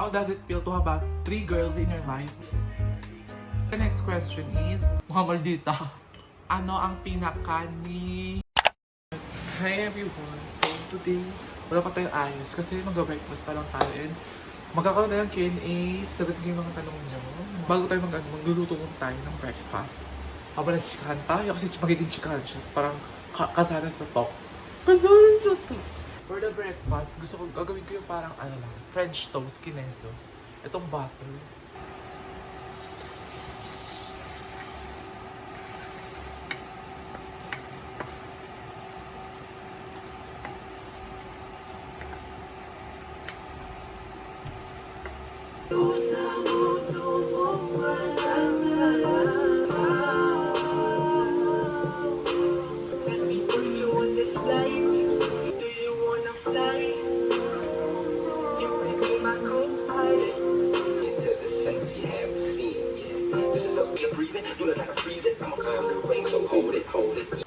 How does it feel to have 3 girls in your life? The next question is, mga maldita, ano ang pinaka ni... Hi everyone! So today, wala pa tayong ayos kasi mag-breakfast pa lang tayo and magkakaroon tayo ng Q&A, sagutin ko yung mga tanong nyo. Bago tayo magluluto tayo ng breakfast. Habang nag-chikahan tayo kasi magiging chikahan siya. Parang kasalan sa top. Kasalan sa top! For the breakfast, gusto ko gagawin ko yung parang French toast kineso. Itong butter.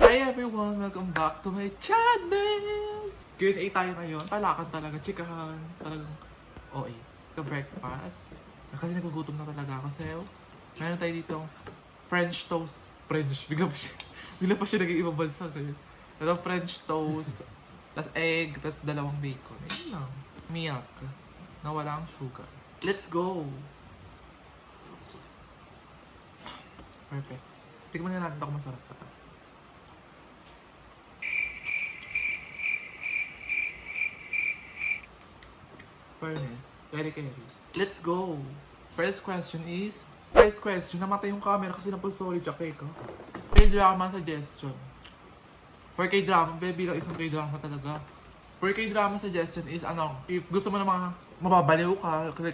Hi everyone! Welcome back to my channel! Q&A tayo ngayon. Talakan talaga. Chikahan. Talagang OA. Ito breakfast. Kasi nagugutom na talaga ako. Kasi meron tayo dito French toast. French. Bigla pa siya naging ibang bansa ngayon. Ito French toast. Tapos egg. Tapos 2 bacon. Ayun lang. Milk. Na walang sugar. Let's go! Perfect. Tignan na natin ako masarap pa. Fairness. Very carry. Let's go! First question, namatay yung camera kasi napag-sorry Jackie ko. K-drama suggestion. For K-drama, bilang isang K-drama talaga. For K-drama suggestion is if gusto mo na mga mababaliw ka, kasi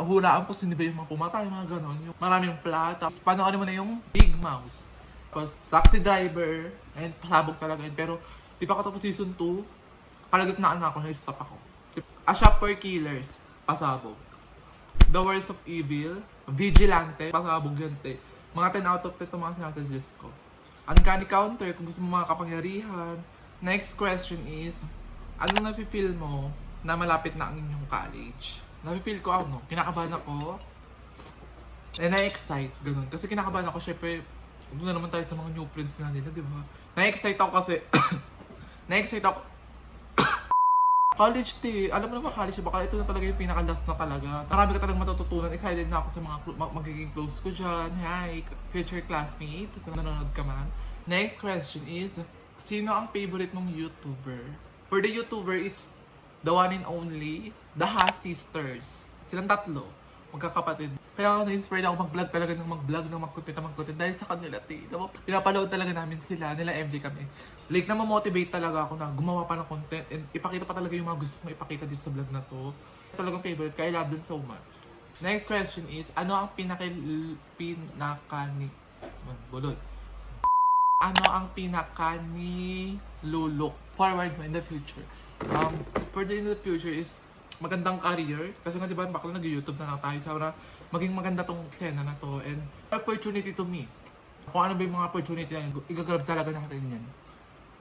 hulaan po sino ba yung mga pumatay, mga ganon. Yung maraming plot. Tapos panoorin mo na yung Big Mouse. Tapos Taxi Driver, and pasabog talaga yun. Pero di pa ako tapos season 2, kalagitnaan na ako, na-stop ako. A Shop for Killers, pasabog. The Words of Evil, Vigilante, pasabog yan te. Mga 10 out of 10 mga sinasuggest ko. Uncanny Counter, kung gusto mo mga kapangyarihan. Next question is, anong nafe-feel mo na malapit na ang inyong college? Nafe-feel ko kinakabahan ako. Na-excite, ganun. Kasi kinakabahan ako, syempre, doon na naman tayo sa mga new friends nga nila, di ba? Na-excite ako kasi, na-excite ako. College alam mo naman college, baka ito na talaga yung pinaka-last na talaga. Marami ka talagang matututunan. Excited na ako sa mga magiging close ko dyan. Hi, future classmate, kung nanonood ka man. Next question is, sino ang favorite mong YouTuber? For the YouTuber is the one and only, the Haas Sisters. Silang tatlo, magkakapatid. Kaya na-inspired ako mag-vlog talaga ng mag-content dahil sa kanila. Pinapanood talaga namin sila, nila MJ kami. Like, na-motivate talaga ako na gumawa pa ng content and ipakita pa talaga yung mga gusto kong ipakita dito sa vlog na to. Talagang favorite, kaya I love them so much. Next question is, ano ang ano ang pinaka ni Lulok forward mo in the future? For the in the future is magandang career. Kasi nga diba, bakla nag-YouTube na lang tayo. Sana maging maganda tong eksena na to. And opportunity to me. Kung ano ba yung mga opportunity na yun, igagrab talaga natin yan.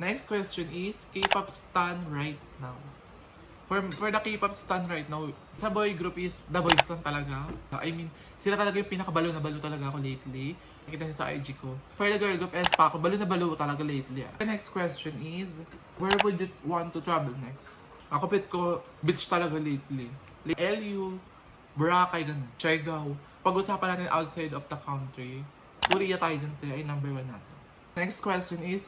Next question is, K-pop stan right now. For the K-pop stan right now, sa boy group is The Boys lang talaga. I mean, sila talaga yung pinakabalo na balo talaga ako lately. Nakita niyo sa IG ko. For the girl group, pa ako, balo na balo talaga lately. The next question is, where would you want to travel next? Ako pit ko, beach talaga lately. LU, Boracay, ganun. Siargao. Pag-usapan natin outside of the country, Korea tayo dun ay number 1 natin. Next question is,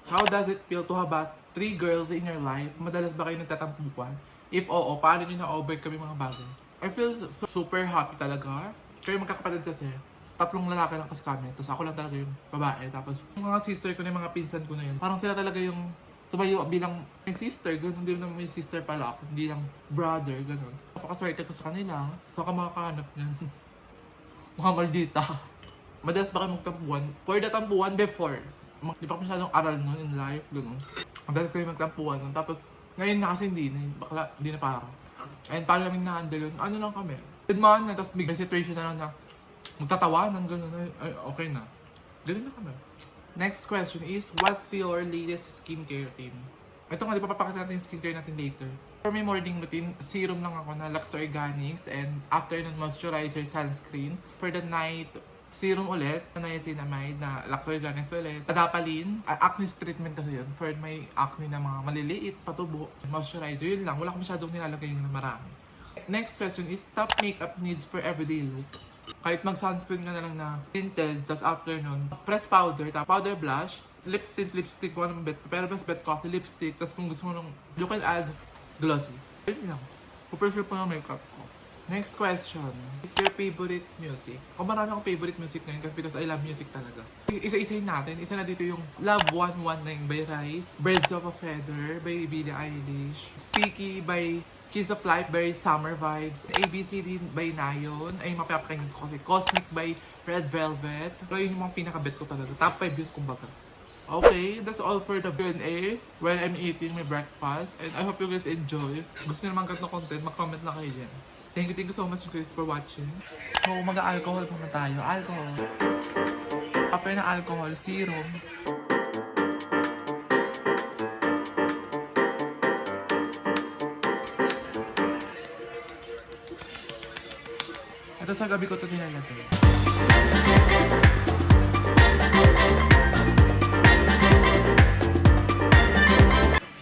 how does it feel to have 3 girls in your life? Madalas ba kayo nagtatampuan? If oo, paano nyo na-overcome yung mga bagay? I feel super happy talaga. Kaya magkakapatid kasi, 3 lalaki lang kasi kami. Tapos ako lang talaga yung babae. Tapos yung mga sister ko na yung mga pinsan ko na yun, parang sila talaga yung tumayo bilang may sister. Ganun, hindi naman may sister pala ako. Hindi lang brother, ganun. Napakaswerte ko sa kanila. Saka makakahanap niyan. Mga maldita. Madalas ba kayo magtampuan? For the tampuan before. Di pa masyadong aral nun in life, gano'n. Madalas kayo magtampuan nun. Tapos, ngayon na kasi hindi na parang. And paano namin na-handle yun? Ano lang kami? Tidmaan na, tapos may situation na lang na magtatawanan, gano'n. Ay, okay na. Gano'n na kami. Next question is, what's your latest skincare routine? Ito nga, di pa papakita natin yung skincare natin later. For my morning routine, serum lang ako na Lux Organics and afternoon moisturizer sunscreen. For the night, serum ulit, na niacinamide na Lux Organics ulit. Adapalene, acne treatment kasi yun. For my acne na mga maliliit, patubo, moisturizer, yun lang. Wala ko masyadong nilalagay yung marami. Next question is, top makeup needs for everyday look. Kahit mag-sunscreen ka na lang na tinted, tas afternoon, press powder, tapos powder blush, lip tint, lipstick, one bet. Pero mas bet ko kasi lipstick, tas kung gusto mo nung, you can add glossy. Yun lang. Puprefer po ng makeup ko. Next question. Is your favorite music? Kung marami akong favorite music ngayon kasi because I love music talaga. Isa-isayin natin. Isa na dito yung Love 119 by Rise, Birds of a Feather by Billie Eilish, Sticky by Kiss of Life by Summer Vibes, ABCD by Nayon, ay mapapakinggan ko kasi Cosmic by Red Velvet. Pero yun yung mga pinaka-bet ko talaga. Top 5 yun kumbaga. Okay, that's all for the Q&A while I'm eating my breakfast. And I hope you guys enjoy. Gusto nyo naman ganito content, mag-comment lang kayo dyan. Thank you so much guys for watching. So, mag-alcohol muna tayo. Alcohol. After na alcohol, serum. Ito sa gabi ko ito nilalagay.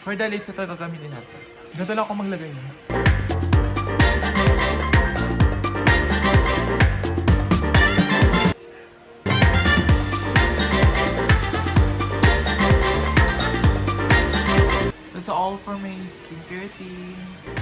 For the lips, ito gagamitin natin. Ganito lang ako maglagay niya. That's all for my skincare routine.